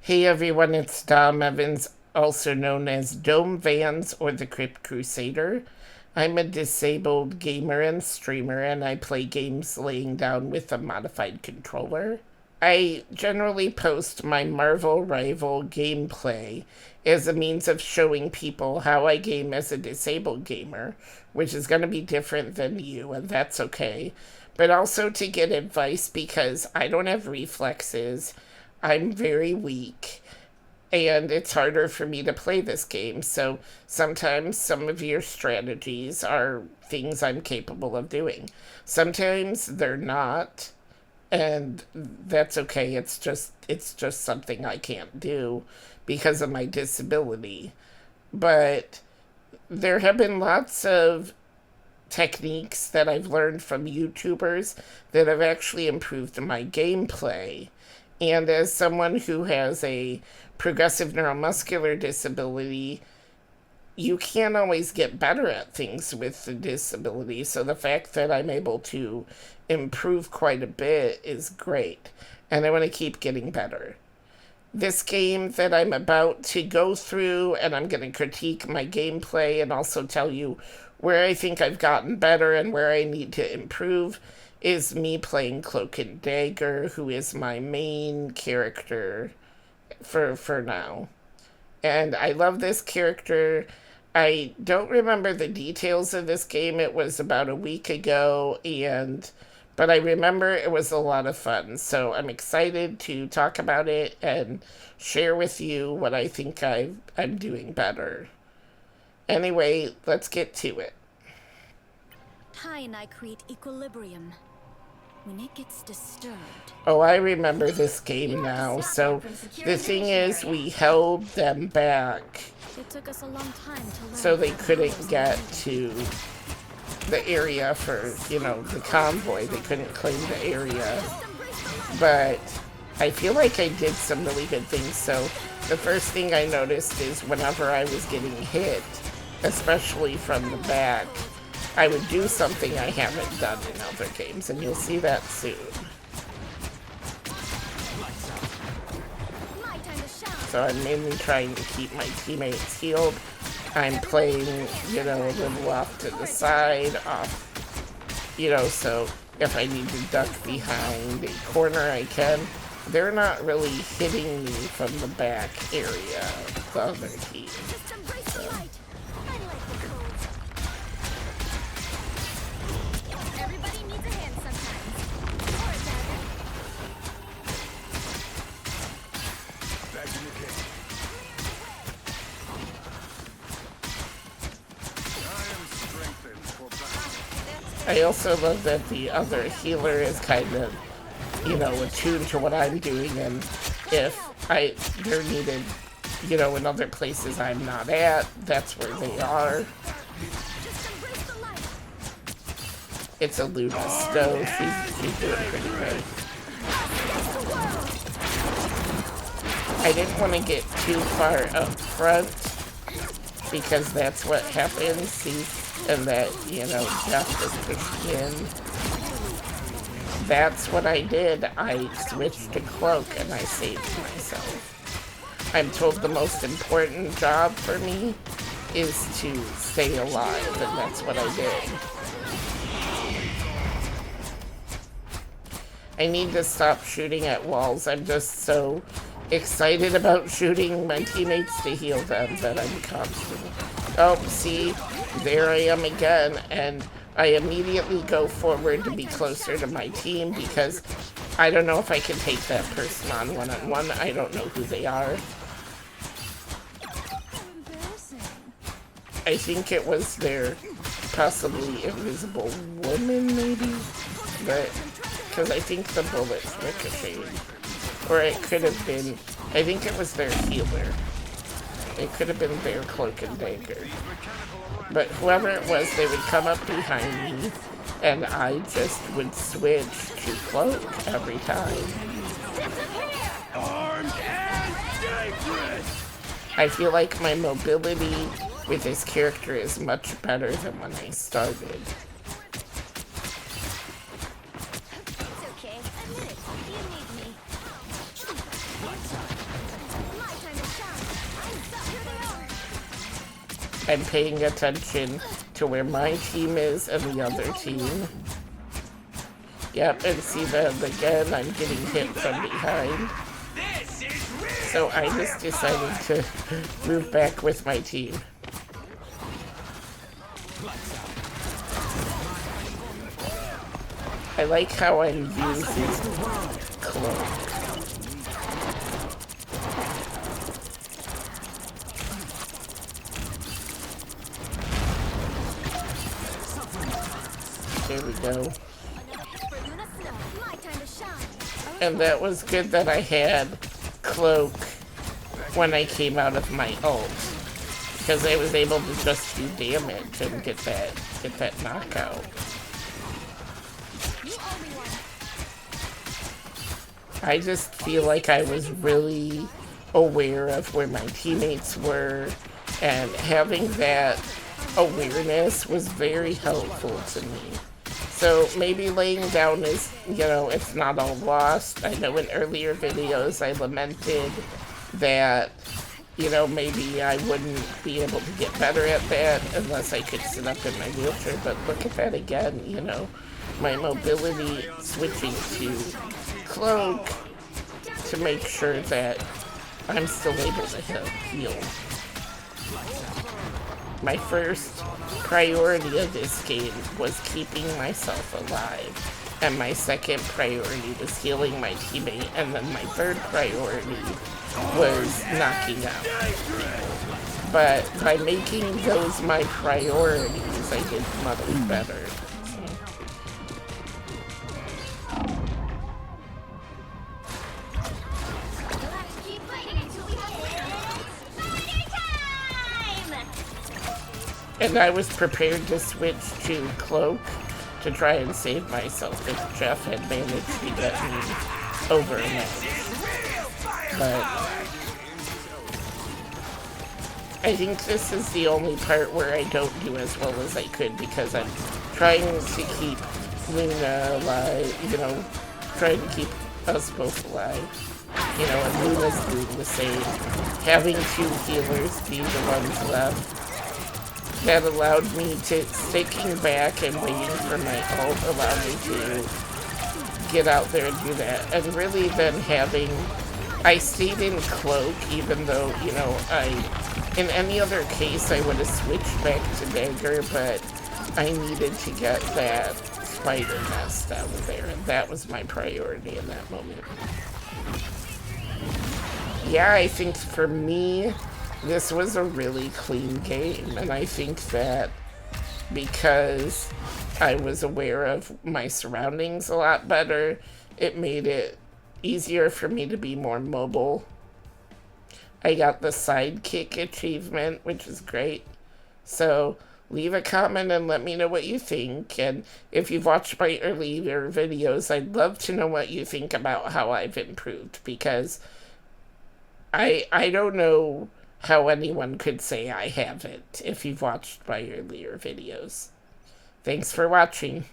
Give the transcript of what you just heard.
Hey everyone, it's Dom Evans, also known as Dome Vans or the Crypt Crusader. I'm a disabled gamer and streamer, and I play games laying down with a modified controller. I generally post my Marvel Rival gameplay as a means of showing people how I game as a disabled gamer, which is going to be different than you, and that's okay. But also to get advice because I don't have reflexes. I'm very weak, and it's harder for me to play this game. So sometimes some of your strategies are things I'm capable of doing. Sometimes they're not, and that's okay. It's just something I can't do because of my disability. But there have been lots of techniques that I've learned from YouTubers that have actually improved my gameplay. And as someone who has a progressive neuromuscular disability, you can't always get better at things with the disability. So the fact that I'm able to improve quite a bit is great. And I want to keep getting better. This game that I'm about to go through, and I'm going to critique my gameplay and also tell you where I think I've gotten better and where I need to improve, is me playing Cloak and Dagger, who is my main character for now. And I love this character. I don't remember the details of this game. It was about a week ago, but I remember it was a lot of fun. So I'm excited to talk about it and share with you what I think I'm doing better. Anyway, let's get to it. Ty and I create equilibrium. When it gets disturbed. Oh, I remember this game now. So the thing is, we held them back It took us a long time to learn so they couldn't get to the area for, the convoy. They couldn't claim the area. But I feel like I did some really good things. So the first thing I noticed is whenever I was getting hit, especially from the back, I would do something I haven't done in other games, and you'll see that soon. So I'm mainly trying to keep my teammates healed. I'm playing, a little off to the side, so if I need to duck behind a corner, I can. They're not really hitting me from the back area, the other team. So. I also love that the other healer is kind of, attuned to what I'm doing, and if they're needed, in other places I'm not at, that's where they are. It's a Luna Stowe. She's doing pretty good. I didn't want to get too far up front because that's what happens. See, and that, Jeff was pushed in. That's what I did. I switched to Cloak and I saved myself. I'm told the most important job for me is to stay alive, and that's what I did. I need to stop shooting at walls. I'm just so excited about shooting my teammates to heal them that I'm constantly... Oh, see, there I am again, and I immediately go forward to be closer to my team because I don't know if I can take that person on one-on-one. I don't know who they are. I think it was their possibly invisible woman, maybe? But, because I think the bullets ricocheted. Or it could have been, I think it was their healer. It could have been their Cloak and Dagger. But whoever it was, they would come up behind me, and I just would switch to Cloak every time. I feel like my mobility with this character is much better than when I started. I'm paying attention to where my team is and the other team. Yep, and see that again, I'm getting hit from behind. So I just decided to move back with my team. I like how I'm using Cloak. There we go. And that was good that I had Cloak when I came out of my ult, because I was able to just do damage and get that knockout. I just feel like I was really aware of where my teammates were, and having that awareness was very helpful to me. So maybe laying down is, it's not all lost. I know in earlier videos I lamented that, maybe I wouldn't be able to get better at that unless I could sit up in my wheelchair. But look at that again, my mobility switching to Cloak to make sure that I'm still able to heal. My first priority of this game was keeping myself alive, and my second priority was healing my teammate, and then my third priority was knocking out. But by making those my priorities, I did much better. And I was prepared to switch to Cloak to try and save myself if Jeff had managed to get me over an edge. But I think this is the only part where I don't do as well as I could, because I'm trying to keep Luna alive, trying to keep us both alive. And Luna's doing the same. Having two healers be the ones left, that allowed me to, sticking back and waiting for my ult allowed me to get out there and do that. And really then I stayed in Cloak, even though, in any other case I would have switched back to Dagger, but I needed to get that spider nest out of there, and that was my priority in that moment. Yeah, I think for me, this was a really clean game, and I think that because I was aware of my surroundings a lot better, it made it easier for me to be more mobile. I got the sidekick achievement, which is great. So leave a comment and let me know what you think, and if you've watched my earlier videos, I'd love to know what you think about how I've improved, because I don't know how anyone could say I haven't if you've watched my earlier videos. Thanks for watching.